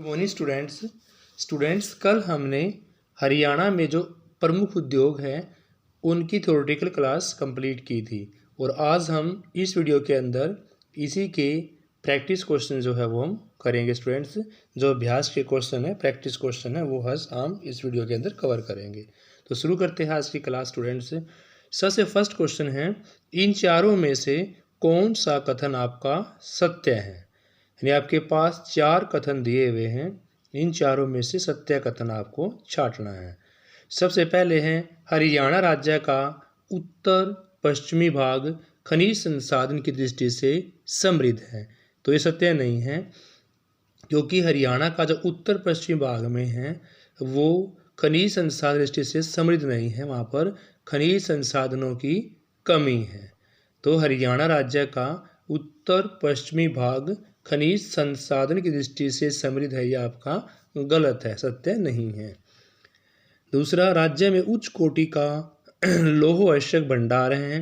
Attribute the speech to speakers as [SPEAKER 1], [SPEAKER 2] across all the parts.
[SPEAKER 1] Morning students कल हमने हरियाणा में जो प्रमुख उद्योग हैं उनकी थ्योरेटिकल क्लास कंप्लीट की थी और आज हम इस वीडियो के अंदर इसी के प्रैक्टिस क्वेश्चन जो है वो हम करेंगे। स्टूडेंट्स जो अभ्यास के क्वेश्चन है, प्रैक्टिस क्वेश्चन है, वो आज हम इस वीडियो के अंदर कवर करेंगे। तो शुरू करते हैं आज की क्लास। स्टूडेंट्स सबसे फर्स्ट क्वेश्चन है, इन चारों में से कौन सा कथन आपका सत्य है। यानी आपके पास चार कथन दिए हुए हैं, इन चारों में से सत्य कथन आपको छांटना है। सबसे पहले है, हरियाणा राज्य का उत्तर पश्चिमी भाग खनिज संसाधन की दृष्टि से समृद्ध है। तो ये सत्य नहीं है, क्योंकि हरियाणा का जो उत्तर पश्चिमी भाग में है वो खनिज संसाधन दृष्टि से समृद्ध नहीं है, वहाँ पर खनिज संसाधनों की कमी है। तो हरियाणा राज्य का उत्तर पश्चिमी भाग खनिज संसाधन की दृष्टि से समृद्ध है, यह आपका गलत है, सत्य नहीं है। दूसरा, राज्य में उच्च कोटि का लौह आवश्यक भंडार हैं,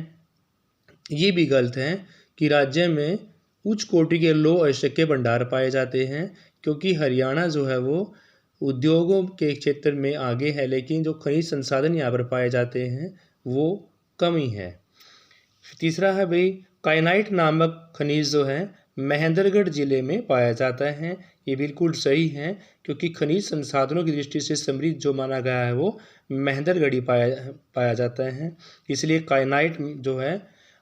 [SPEAKER 1] ये भी गलत है कि राज्य में उच्च कोटि के लौह आवश्यक के भंडार पाए जाते हैं, क्योंकि हरियाणा जो है वो उद्योगों के क्षेत्र में आगे है, लेकिन जो खनिज संसाधन यहाँ पर पाए जाते हैं वो कमी है। तीसरा है भाई, काइनाइट नामक खनिज जो है महेंद्रगढ़ जिले में पाया जाता है। ये बिल्कुल सही है, क्योंकि खनिज संसाधनों की दृष्टि से समृद्ध जो माना गया है वो महेंद्रगढ़ ही पाया जाता है, इसलिए काइनाइट जो है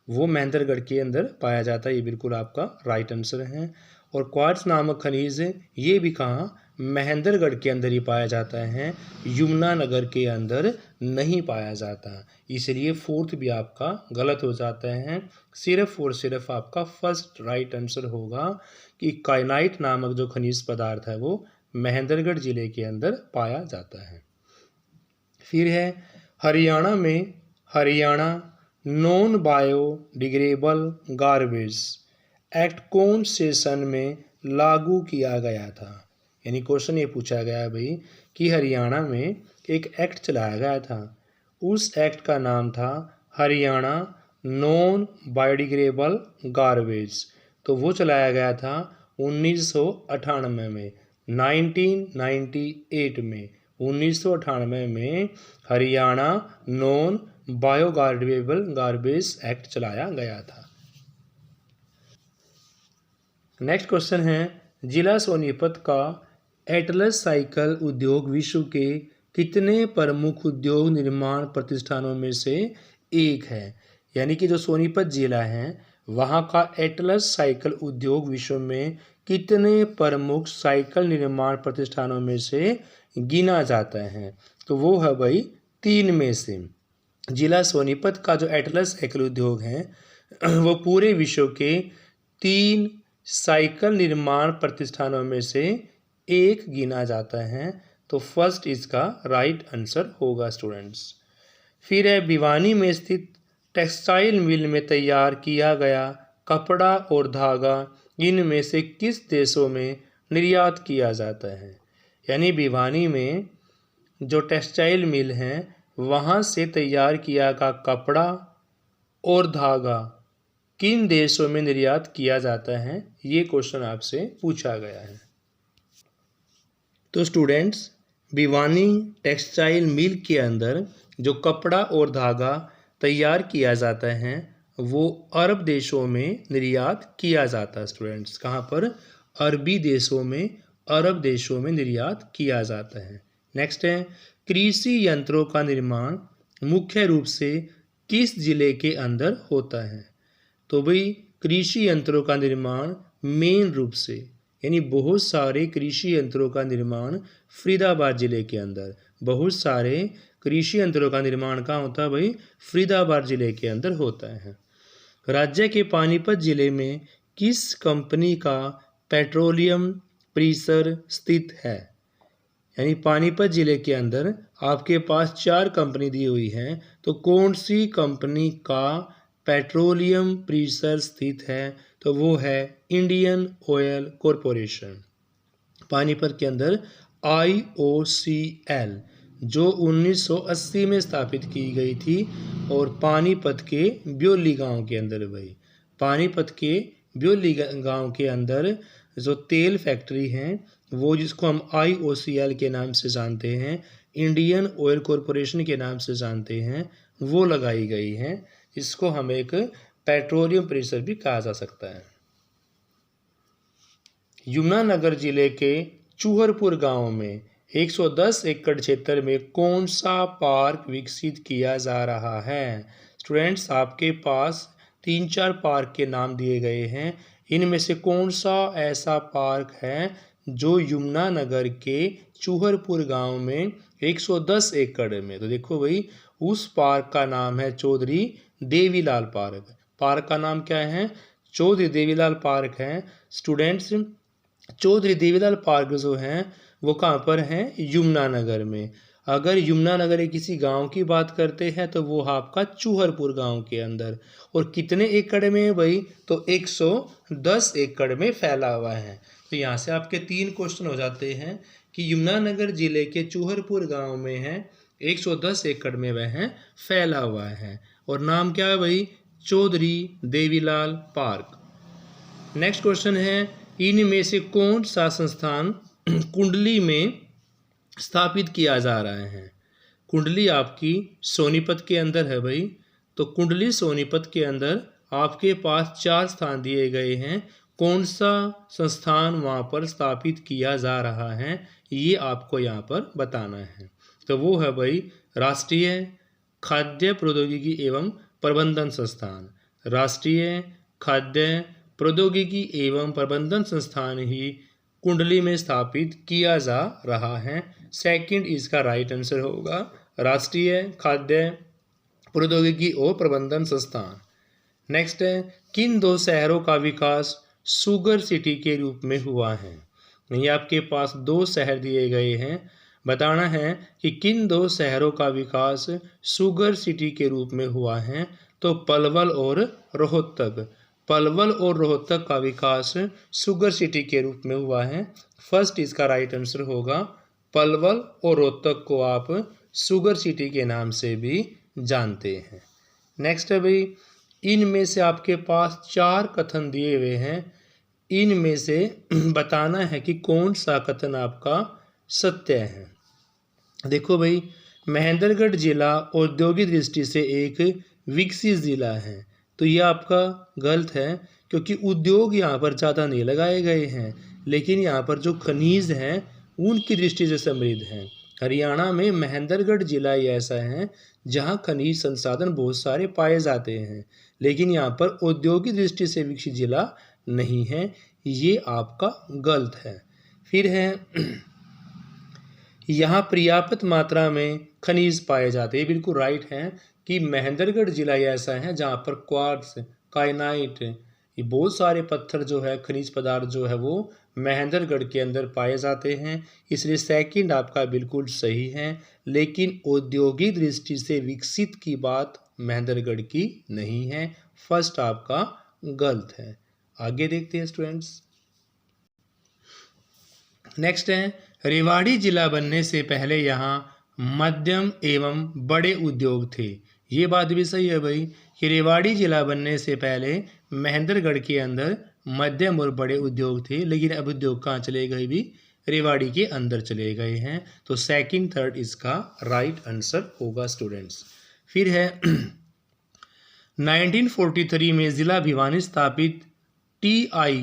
[SPEAKER 1] वो महेंद्रगढ़ के अंदर पाया जाता है। ये बिल्कुल आपका राइट आंसर है। और क्वार्ट्ज नामक खनिज ये भी कहाँ, महेंद्रगढ़ के अंदर ही पाया जाता है, यमुनानगर के अंदर नहीं पाया जाता, इसलिए फोर्थ भी आपका गलत हो जाता है। सिर्फ और सिर्फ आपका फर्स्ट राइट आंसर होगा कि काइनाइट नामक जो खनिज पदार्थ है वो महेंद्रगढ़ जिले के अंदर पाया जाता है। फिर है, हरियाणा में Haryana non biodegradable garbage act कौन से सन में लागू किया गया था। यानी क्वेश्चन ये पूछा गया है भाई कि हरियाणा में एक एक्ट चलाया गया था, उस एक्ट का नाम था हरियाणा नॉन बायोडिग्रेडेबल गार्बेज। तो वो चलाया गया था 1998 में, 1998 में, 1998 में Haryana non biodegradable garbage act चलाया गया था। नेक्स्ट क्वेश्चन है, जिला सोनीपत का एटलस साइकिल उद्योग विश्व के कितने प्रमुख उद्योग निर्माण प्रतिष्ठानों में से एक है। यानी कि जो सोनीपत जिला है वहाँ का एटलस साइकिल उद्योग विश्व में कितने प्रमुख साइकिल निर्माण प्रतिष्ठानों में से गिना जाता है। तो वो है भाई 3 में से। जिला सोनीपत का जो एटलस साइकिल उद्योग है वो पूरे विश्व के 3 साइकिल निर्माण प्रतिष्ठानों में से एक गिना जाता है। तो फर्स्ट इसका राइट आंसर होगा स्टूडेंट्स। फिर है, भिवानी में स्थित टेक्सटाइल मिल में तैयार किया गया कपड़ा और धागा इनमें से किस देशों में निर्यात किया जाता है। यानी भिवानी में जो टेक्सटाइल मिल है वहाँ से तैयार किया गया कपड़ा और धागा किन देशों में निर्यात किया जाता है, ये क्वेश्चन आपसे पूछा गया है। तो स्टूडेंट्स, भिवानी टेक्सटाइल मिल के अंदर जो कपड़ा और धागा तैयार किया जाता है वो अरब देशों में निर्यात किया जाता है। स्टूडेंट्स, कहाँ पर, अरबी देशों में, अरब देशों में निर्यात किया जाता है। नेक्स्ट है, कृषि यंत्रों का निर्माण मुख्य रूप से किस जिले के अंदर होता है। तो भाई कृषि यंत्रों का निर्माण मेन रूप से, यानी बहुत सारे कृषि यंत्रों का निर्माण फरीदाबाद जिले के अंदर, बहुत सारे कृषि यंत्रों का निर्माण कहाँ होता है भाई, फरीदाबाद जिले के अंदर होता है। राज्य के पानीपत जिले में किस कंपनी का पेट्रोलियम प्रीसर स्थित है। यानी पानीपत जिले के अंदर आपके पास 4 कंपनी दी हुई हैं, तो कौन सी कंपनी का पेट्रोलियम प्रीसर स्थित है। तो वो है इंडियन ऑयल कॉरपोरेशन। पानीपत के अंदर IOCL जो 1980 में स्थापित की गई थी, और पानीपत के ब्योली गांव के अंदर भाई, पानीपत के ब्योली गांव के अंदर जो तेल फैक्ट्री हैं वो, जिसको हम IOCL के नाम से जानते हैं, इंडियन ऑयल कॉरपोरेशन के नाम से जानते हैं, वो लगाई गई हैं। इसको हम एक पेट्रोलियम परिसर भी कहा जा सकता है। यमुनानगर जिले के चूहरपुर गांव में 110 एकड़ क्षेत्र में कौन सा पार्क विकसित किया जा रहा है? स्टूडेंट्स, आपके पास 3-4 पार्क के नाम दिए गए हैं। इनमें से कौन सा ऐसा पार्क है जो यमुनानगर के चूहरपुर गांव में 110 एकड़ में? तो देखो भाई, उस पार्क का नाम है चौधरी देवीलाल पार्क। पार्क का नाम क्या है? चौधरी देवीलाल पार्क है। स्टूडेंट्स, चौधरी देवीलाल पार्क जो हैं वो कहाँ पर हैं? यमुनानगर में। अगर यमुनानगर के किसी गांव की बात करते हैं तो वो आपका चूहरपुर गांव के अंदर। और कितने एकड़ में है भाई? तो 110 एकड़ में फैला हुआ है। तो यहाँ से आपके 3 क्वेश्चन हो जाते हैं कि यमुनानगर जिले के चूहरपुर गांव में है 110 एकड़ में वह फैला हुआ है। और नाम क्या है भाई? Chaudhary Devilal park. Next question है, इनमें से कौन सा संस्थान कुंडली में स्थापित किया जा रहा है? कुंडली आपकी सोनीपत के अंदर है भाई। तो कुंडली सोनीपत के अंदर आपके पास 4 स्थान दिए गए हैं। कौन सा संस्थान वहाँ पर स्थापित किया जा रहा है, ये आपको यहाँ पर बताना है। तो वो है भाई राष्ट्रीय खाद्य प्रौद्योगिकी एवं प्रबंधन संस्थान। राष्ट्रीय खाद्य प्रौद्योगिकी एवं प्रबंधन संस्थान ही कुंडली में स्थापित किया जा रहा है। सेकंड इसका राइट आंसर होगा, राष्ट्रीय खाद्य प्रौद्योगिकी और प्रबंधन संस्थान। नेक्स्ट है, किन 2 शहरों का विकास शुगर सिटी के रूप में हुआ है? ये आपके पास 2 शहर दिए गए हैं। बताना है कि किन 2 शहरों का विकास शुगर सिटी के रूप में हुआ है। तो पलवल और रोहतक। पलवल और रोहतक का विकास शुगर सिटी के रूप में हुआ है। फर्स्ट इसका राइट आंसर होगा, पलवल और रोहतक को आप शुगर सिटी के नाम से भी जानते हैं। नेक्स्ट है भाई, इनमें से आपके पास 4 कथन दिए हुए हैं। इनमें से बताना है कि कौन सा कथन आपका सत्य है। देखो भाई, महेंद्रगढ़ जिला औद्योगिक दृष्टि से एक विकसित जिला है। तो ये आपका गलत है, क्योंकि उद्योग यहाँ पर ज़्यादा नहीं लगाए गए हैं, लेकिन यहाँ पर जो खनिज हैं उनकी दृष्टि से समृद्ध हैं। हरियाणा में महेंद्रगढ़ जिला ही ऐसा है जहाँ खनिज संसाधन बहुत सारे पाए जाते हैं, लेकिन यहाँ पर औद्योगिक दृष्टि से विकसित जिला नहीं है। ये आपका गलत है। फिर है, यहाँ पर्याप्त मात्रा में खनिज पाए जाते हैं। बिल्कुल राइट है कि महेंद्रगढ़ जिला ऐसा है जहाँ पर क्वार्ट्स, काइनाइट, ये बहुत सारे पत्थर जो है, खनिज पदार्थ जो है वो महेंद्रगढ़ के अंदर पाए जाते हैं। इसलिए सेकंड आपका बिल्कुल सही है, लेकिन औद्योगिक दृष्टि से विकसित की बात महेंद्रगढ़ की नहीं है। फर्स्ट आपका गलत है। आगे देखते हैं स्टूडेंट्स। नेक्स्ट है, रेवाड़ी जिला बनने से पहले यहाँ मध्यम एवं बड़े उद्योग थे। ये बात भी सही है भाई कि रेवाड़ी जिला बनने से पहले महेंद्रगढ़ के अंदर मध्यम और बड़े उद्योग थे, लेकिन अब उद्योग कहाँ चले गए भी? रेवाड़ी के अंदर चले गए हैं। तो सेकंड थर्ड इसका राइट आंसर होगा स्टूडेंट्स। फिर है 1943 में जिला भिवानी स्थापित TI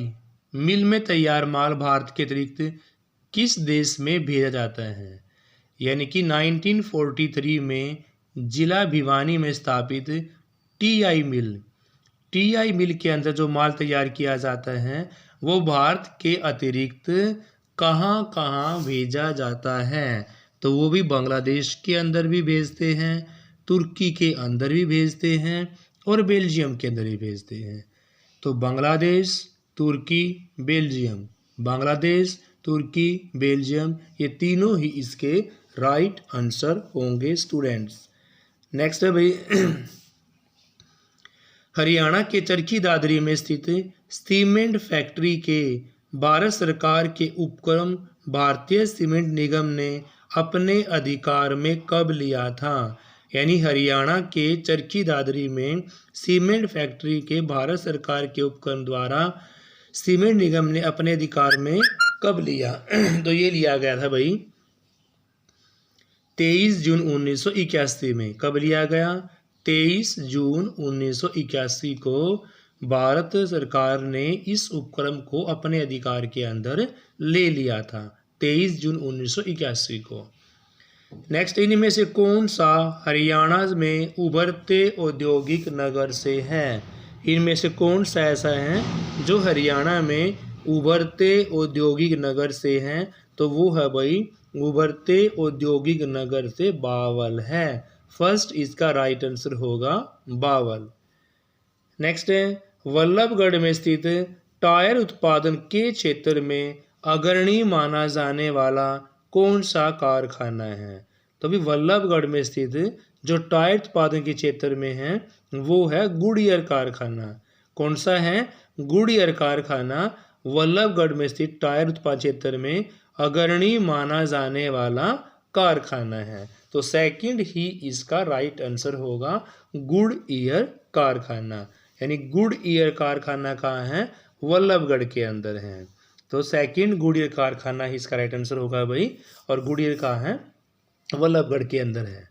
[SPEAKER 1] मिल में तैयार माल भारत के अतिरिक्त किस देश में भेजा जाता है? यानी कि 1943 में जिला भिवानी में स्थापित TI मिल के अंदर जो माल तैयार किया जाता है वो भारत के अतिरिक्त कहाँ कहाँ भेजा जाता है? तो वो भी बांग्लादेश के अंदर भी भेजते हैं, तुर्की के अंदर भी भेजते हैं और बेल्जियम के अंदर भी भेजते हैं। तो बांग्लादेश, तुर्की, बेल्जियम, बांग्लादेश, तुर्की, बेल्जियम, ये तीनों ही इसके राइट आंसर होंगे स्टूडेंट्स। नेक्स्ट है भाई, हरियाणा के चरखी दादरी में स्थित सीमेंट फैक्ट्री के भारत सरकार के उपक्रम भारतीय सीमेंट निगम ने अपने अधिकार में कब लिया था? यानी हरियाणा के चरखी दादरी में सीमेंट फैक्ट्री के भारत सरकार के उपक्रम द्वारा सीमेंट निगम ने अपने अधिकार में कब लिया? तो ये लिया गया था भाई 23 जून 1981 में। कब लिया गया? 23 जून 1981 को भारत सरकार ने इस उपक्रम को अपने अधिकार के अंदर ले लिया था, 23 जून 1981 को। नेक्स्ट, इनमें से कौन सा हरियाणा में उभरते औद्योगिक नगर से है? इनमें से कौन सा ऐसा है जो हरियाणा में उभरते औद्योगिक नगर से है? तो वो है भाई उभरते औद्योगिक नगर से बावल है। फर्स्ट इसका राइट आंसर होगा बावल। नेक्स्ट है, वल्लभगढ़ में स्थित टायर उत्पादन के क्षेत्र में अग्रणी माना जाने वाला कौन सा कारखाना है? तो अभी वल्लभगढ़ में स्थित जो टायर उत्पादन के क्षेत्र में है वो है गुडियर कारखाना। कौन सा है? गुडियर कारखाना वल्लभगढ़ में स्थित टायर उत्पादन क्षेत्र में अग्रणी माना जाने वाला कारखाना है। तो सेकंड ही इसका राइट आंसर होगा गुडियर कारखाना। यानी गुडियर कारखाना कहाँ है? वल्लभगढ़ के अंदर है। तो सेकंड गुडियर कारखाना ही इसका राइट आंसर होगा भाई। और गुडियर कहाँ है? वल्लभगढ़ के अंदर है।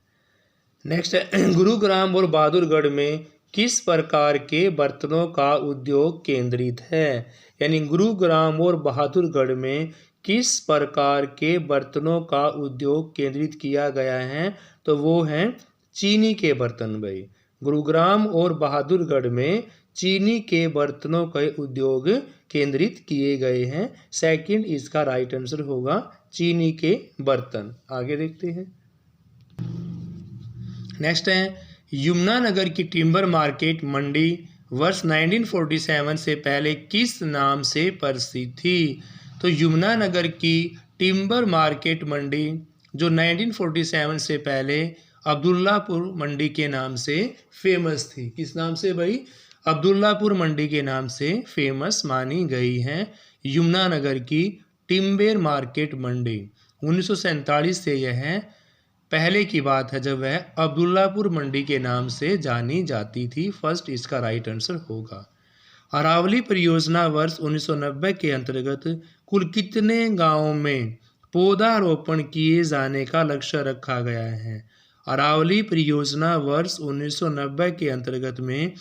[SPEAKER 1] नेक्स्ट है, गुरुग्राम और बहादुरगढ़ में किस प्रकार के बर्तनों का उद्योग केंद्रित है? यानी गुरुग्राम और बहादुरगढ़ में किस प्रकार के बर्तनों का उद्योग केंद्रित किया गया है? तो वो हैं चीनी के बर्तन भाई। गुरुग्राम और बहादुरगढ़ में चीनी के बर्तनों के उद्योग केंद्रित किए गए हैं। सेकंड इसका राइट आंसर होगा चीनी के बर्तन। आगे देखते हैं। नेक्स्ट है, यमुनानगर की टिम्बर मार्केट मंडी वर्ष 1947 से पहले किस नाम से प्रसिद्ध थी? तो यमुनानगर की टिम्बर मार्केट मंडी जो 1947 से पहले अब्दुल्लापुर मंडी के नाम से फेमस थी। किस नाम से भाई? अब्दुल्लापुर मंडी के नाम से फेमस मानी गई है यमुनानगर की टिम्बर मार्केट मंडी। 1947 से यह पहले की बात है जब वह अब्दुल्लापुर मंडी के नाम से जानी जाती थी। फर्स्ट इसका राइट आंसर होगा। अरावली परियोजना वर्ष 1990 के अंतर्गत कुल कितने गांवों में पौधारोपण किए जाने का लक्ष्य रखा गया है? अरावली परियोजना वर्ष 1990 के अंतर्गत में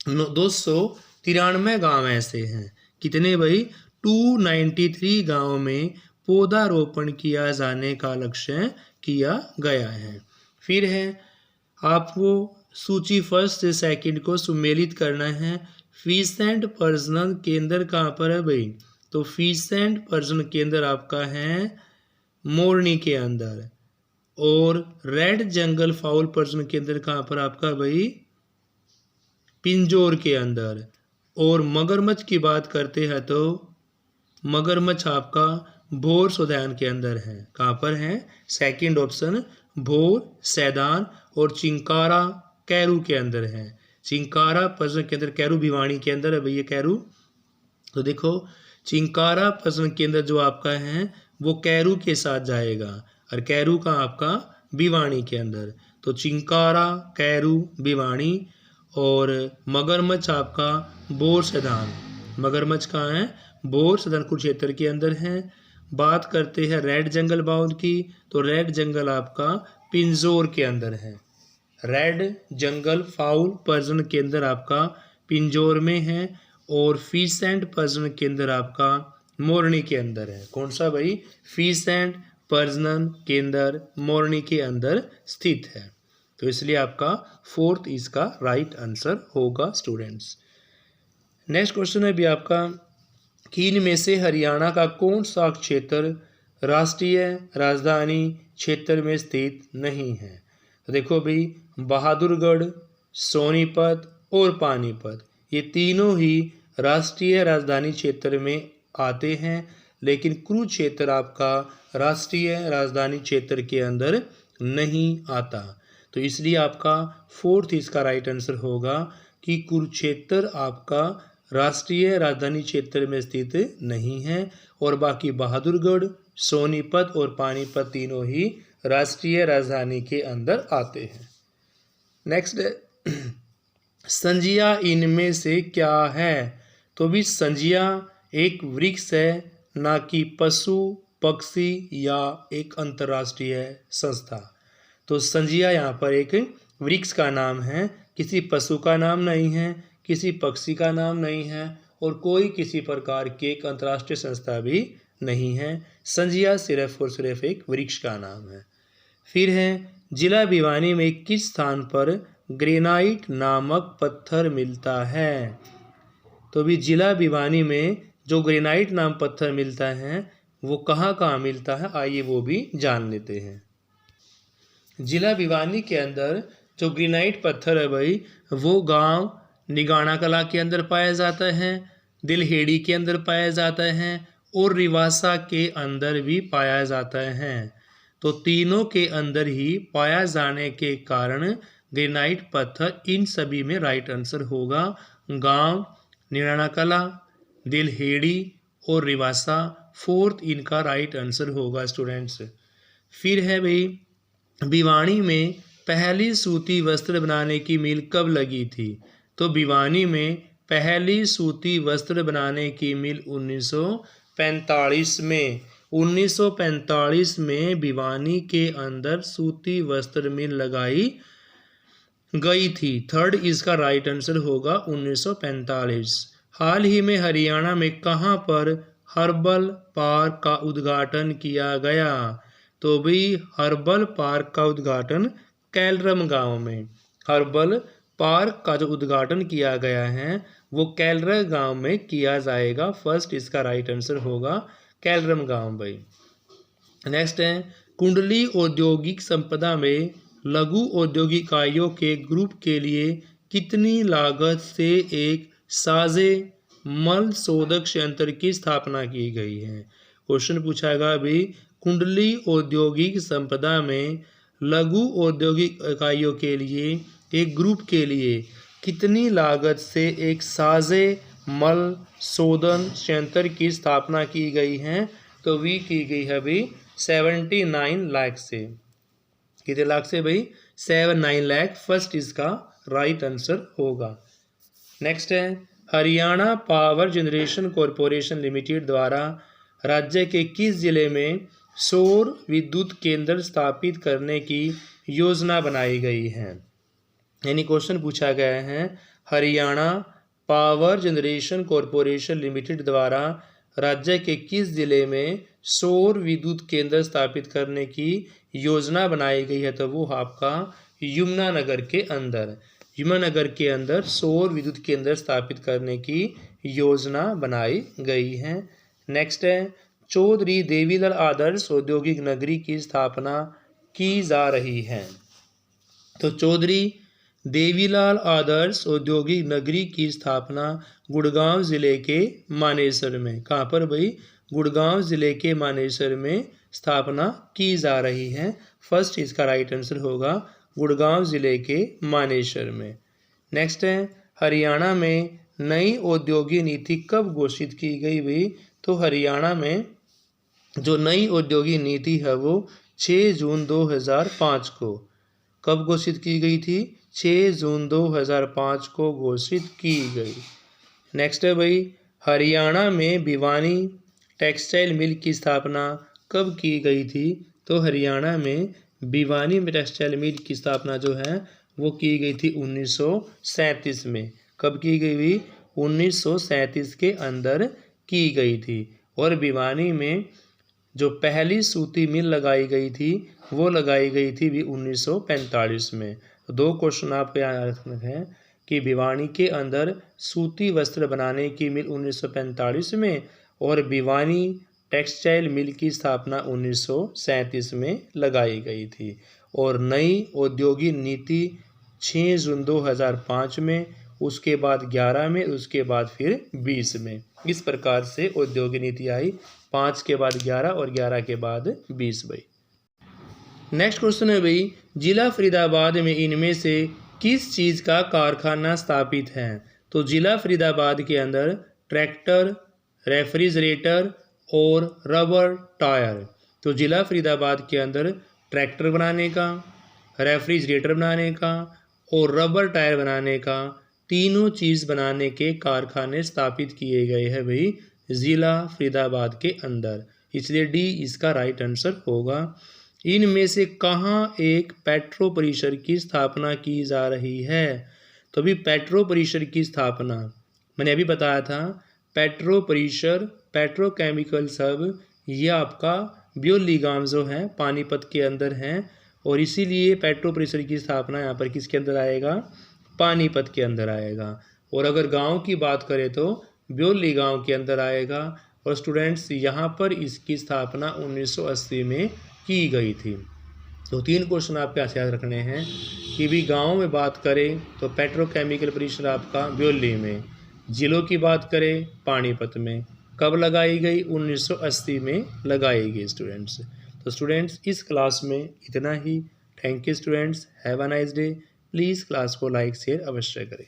[SPEAKER 1] 293 गांव ऐसे हैं। कितने भाई? 293 गांव में पौधारोपण किया जाने का लक्ष्य किया गया है। फिर है, आपको सूची फर्स्ट से सेकंड को सुमेलित करना है। फीस एंड प्रजनन केंद्र कहाँ पर है भाई? तो फीस एंड प्रजनन केंद्र आपका है मोरनी के अंदर। और रेड जंगल फाउल प्रजनन केंद्र कहाँ पर आपका भाई? पिंजौर के अंदर। और मगरमच्छ की बात करते हैं तो मगरमच्छ आपका भोर सैदान के अंदर है। कहाँ पर है? सेकंड ऑप्शन भोर सैदान और चिंकारा कैरू के अंदर है। चिंकारा प्रजनन केंद्र कैरू भिवानी के अंदर है भैया कैरू। तो देखो चिंकारा प्रजनन केंद्र जो आपका है वो कैरू के साथ जाएगा और कैरू का आपका भिवानी के अंदर। तो चिंकारा कैरू भिवानी। और मगरमच्छ आपका बोर सैदान। मगरमच्छ कहाँ है? बोर सैदान कुरुक्षेत्र के अंदर है। बात करते हैं रेड जंगल बाउंड की, तो रेड जंगल आपका पिंजौर के अंदर है। रेड जंगल फाउल प्रजनन केंद्र आपका पिंजौर में है। और फिश एंड प्रजनन केंद्र आपका मोरनी के अंदर है। कौन सा भाई? फिश एंड प्रजनन केंद्र मोरनी के अंदर स्थित है। तो इसलिए आपका फोर्थ इसका राइट आंसर होगा स्टूडेंट्स। नेक्स्ट क्वेश्चन है भी आपका कि इनमें से हरियाणा का कौन सा क्षेत्र राष्ट्रीय राजधानी क्षेत्र में स्थित नहीं है? तो देखो भाई बहादुरगढ़, सोनीपत और पानीपत ये तीनों ही राष्ट्रीय राजधानी क्षेत्र में आते हैं, लेकिन कुरुक्षेत्र आपका राष्ट्रीय राजधानी क्षेत्र के अंदर नहीं आता। तो इसलिए आपका फोर्थ इसका राइट आंसर होगा कि कुरुक्षेत्र आपका राष्ट्रीय राजधानी क्षेत्र में स्थित नहीं है और बाकी बहादुरगढ़, सोनीपत और पानीपत तीनों ही राष्ट्रीय राजधानी के अंदर आते हैं। नेक्स्ट संजिया इनमें से क्या है? तो भी संजिया एक वृक्ष है, ना कि पशु पक्षी या एक अंतर्राष्ट्रीय संस्था। तो संजिया यहाँ पर एक वृक्ष का नाम है, किसी पशु का नाम नहीं है, किसी पक्षी का नाम नहीं है और कोई किसी प्रकार की एक अंतर्राष्ट्रीय संस्था भी नहीं है। संजिया सिर्फ और सिर्फ एक वृक्ष का नाम है। फिर है जिला भिवानी में किस स्थान पर ग्रेनाइट नामक पत्थर मिलता है। तो भी जिला भिवानी में जो ग्रेनाइट नाम पत्थर मिलता है वो कहाँ कहाँ मिलता है, आइए वो भी जान लेते हैं। जिला भिवानी के अंदर जो ग्रेनाइट पत्थर है भाई, वो गांव निगाना कला के अंदर पाया जाता है, दिलहेड़ी के अंदर पाया जाता है और रिवासा के अंदर भी पाया जाता है। तो तीनों के अंदर ही पाया जाने के कारण ग्रेनाइट पत्थर इन सभी में राइट आंसर होगा। गांव निगाना कला, दिलहेड़ी और रिवासा, फोर्थ इनका राइट आंसर होगा स्टूडेंट्स। फिर है भाई भिवानी में पहली सूती वस्त्र बनाने की मिल कब लगी थी। तो भिवानी में पहली सूती वस्त्र बनाने की मिल 1945 में 1945 में भिवानी के अंदर सूती वस्त्र मिल लगाई गई थी। थर्ड इसका राइट आंसर होगा 1945। हाल ही में हरियाणा में कहाँ पर हर्बल पार्क का उद्घाटन किया गया। तो भी हर्बल पार्क का उद्घाटन कैलरम गांव में, हर्बल पार्क का जो उद्घाटन किया गया है वो कैलरम गांव में किया जाएगा। फर्स्ट इसका राइट आंसर होगा कैलरम गांव भाई। नेक्स्ट है कुंडली औद्योगिक संपदा में लघु औद्योगिक इकाइयों के ग्रुप के लिए कितनी लागत से एक साजे मल शोधक संयंत्र की स्थापना की गई है। क्वेश्चन पूछाएगा अभी कुंडली औद्योगिक संपदा में लघु औद्योगिक इकाइयों के लिए एक ग्रुप के लिए कितनी लागत से एक साजे मल शोधन संयंत्र की स्थापना की गई है। तो वी की गई है भाई 79 लाख से। कितने लाख से भाई 79 लाख। फर्स्ट इसका राइट आंसर होगा। नेक्स्ट है Haryana power generation corporation limited द्वारा राज्य के किस जिले में सौर विद्युत केंद्र स्थापित करने की योजना बनाई गई है। यानी क्वेश्चन पूछा गया है Haryana power generation corporation limited द्वारा राज्य के किस जिले में सौर विद्युत केंद्र स्थापित करने की योजना बनाई गई है। तो वो आपका यमुनानगर के अंदर, यमुनानगर के अंदर सौर विद्युत केंद्र स्थापित करने की योजना बनाई गई है। नेक्स्ट है चौधरी देवीलाल आदर्श औद्योगिक नगरी की स्थापना की जा रही है। तो चौधरी देवीलाल आदर्श औद्योगिक नगरी की स्थापना गुड़गांव जिले के मानेसर में, कहाँ पर भाई, गुड़गांव जिले के मानेसर में स्थापना की जा रही है। फर्स्ट इसका राइट आंसर होगा गुड़गांव जिले के मानेसर में। नेक्स्ट है हरियाणा में नई औद्योगिक नीति कब घोषित की गई भाई। तो हरियाणा में जो नई औद्योगिक नीति है वो 6 जून 2005 को कब घोषित की गई थी, 6 जून 2005 को घोषित की गई। नेक्स्ट है भाई हरियाणा में भिवानी टेक्सटाइल मिल की स्थापना कब की गई थी। तो हरियाणा में भिवानी में टेक्सटाइल मिल की स्थापना जो है वो की गई थी 1937 में। कब की गई हुई, 1937 के अंदर की गई थी। और भिवानी में जो पहली सूती मिल लगाई गई थी वो लगाई गई थी भी 1945 में। तो दो क्वेश्चन आपको याद रखना है कि भिवानी के अंदर सूती वस्त्र बनाने की मिल 1945 में और भिवानी टेक्सटाइल मिल की स्थापना 1937 में लगाई गई थी। और नई औद्योगिक नीति 6 जून 2005 में, उसके बाद 11 में, उसके बाद फिर 20 में। इस प्रकार से औद्योगिक नीति आई, 5 के बाद 11 और 11 के बाद 20 भाई। नेक्स्ट क्वेश्चन है भाई जिला फरीदाबाद में इनमें से किस चीज़ का कारखाना स्थापित है। तो जिला फरीदाबाद के अंदर ट्रैक्टर, रेफ्रिजरेटर और रबर टायर। तो जिला फरीदाबाद के अंदर ट्रैक्टर बनाने का, रेफ्रिजरेटर बनाने का और रबर टायर बनाने का तीनों चीज़ बनाने के कारखाने स्थापित किए गए हैं भाई ज़िला फरीदाबाद के अंदर, इसलिए डी इसका राइट आंसर होगा। इनमें से कहाँ एक पेट्रो परिसर की स्थापना की जा रही है? तो अभी पेट्रो परिसर की स्थापना मैंने अभी बताया था, पेट्रो परिसर पेट्रोकेमिकल सब ये आपका ब्योलीगाम जो है पानीपत के अंदर है, और इसीलिए पेट्रो परिसर की स्थापना यहाँ पर किसके अंदर आएगा? पानीपत के अंदर आएगा। और अगर गांव की बात करें तो ब्योली गांव के अंदर आएगा। और स्टूडेंट्स यहाँ पर इसकी स्थापना 1980 में की गई थी। तो 3 क्वेश्चन आपके यहाँ याद रखने हैं कि भी गांव में बात करें तो पेट्रोकेमिकल परिसर आपका ब्योली में, जिलों की बात करें पानीपत में, कब लगाई गई? 1980 में लगाई गई स्टूडेंट्स। तो स्टूडेंट्स इस क्लास में इतना ही। Thank you students, have a nice day. Please class को लाइक शेयर अवश्य करें।